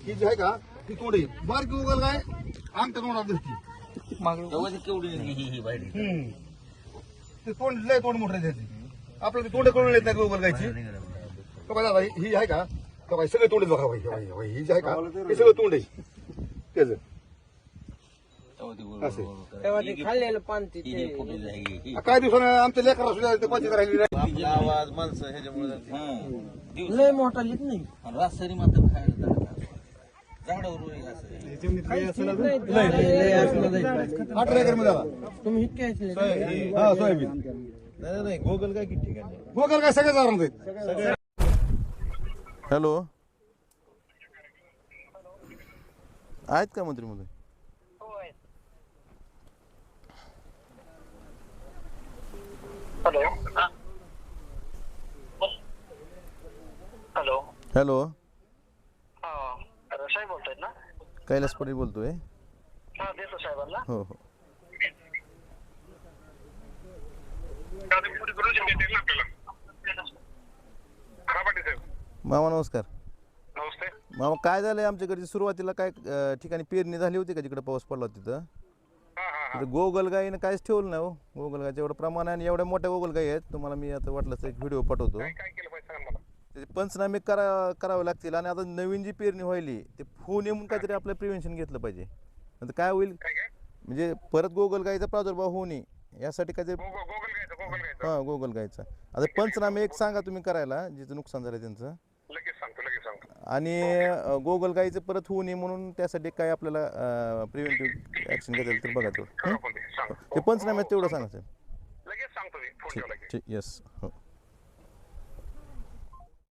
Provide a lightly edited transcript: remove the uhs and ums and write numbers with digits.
ही जी आहे का ती तोंडी बारकी उगल काय आमच्या तोंडात दिसती केवढी ते तोंड लय तोंड मोठं त्याची आपल्याला तोंड कळून येत नाही उगल गायची तो काय दादा ही आहे का तो काय सगळे तोंडच बघा भाई ही जी आहे का हे सगळं तोंड आहे त्याचं तेव्हा ते खाल्लेलं पान काय दिवसानं आमच्या लेकरा सुद्धा ते पंचायत राहिली नाही आवाज माणसं ह्याच्यामुळे लय मोठा येत नाही रासरी मात्र खायला झाडावर 18 एकर मध्ये आला तुम्ही इतके ऐकले हा सोयाबीन नाही गोगल काय किती ठिकाणी गोगल काय सगळ्याच आवडत हॅलो आहेत का मंत्री महोदय हॅलो हॅलो हॅलो हा साहेब बोलतायत ना कैलास पाटील बोलतोय हा देतो साहेबांना हो हो मामा नमस्कार नमस्ते मामा काय झालंय आमच्याकडची सुरुवातीला काय ठिकाणी पेरणी झाली होती का जिकडे पाऊस पडला होता तिथं गोगलगाईनं काहीच ठेवलं नाही हो गोगलगायचं एवढं प्रमाण आहे आणि एवढ्या मोठ्या गोगलगाई आहेत तुम्हाला मी आता वाटलंच एक व्हिडिओ पाठवतो त्याचे पंचनामे करावे लागतील आणि आता नवीन जी पेरणी व्हायली ते फोन येऊन काहीतरी आपलं प्रिव्हेन्शन घेतलं पाहिजे नंतर काय होईल म्हणजे परत गोगलगाईचा प्रादुर्भाव होऊ नये यासाठी काहीतरी हां गोगलगाईचा आता पंचनामे एक सांगा तुम्ही करायला जिचं नुकसान झालं त्यांचं आणि गोगलगाईचं परत होऊ नये म्हणून त्यासाठी काय आपल्याला प्रिव्हेंटिव्ह ऍक्शन घेता तर बघा तेवढं ते पंचनाम्यात तेवढं सांगा साहेब लगेच सांगतो ठीक ठीक येस हो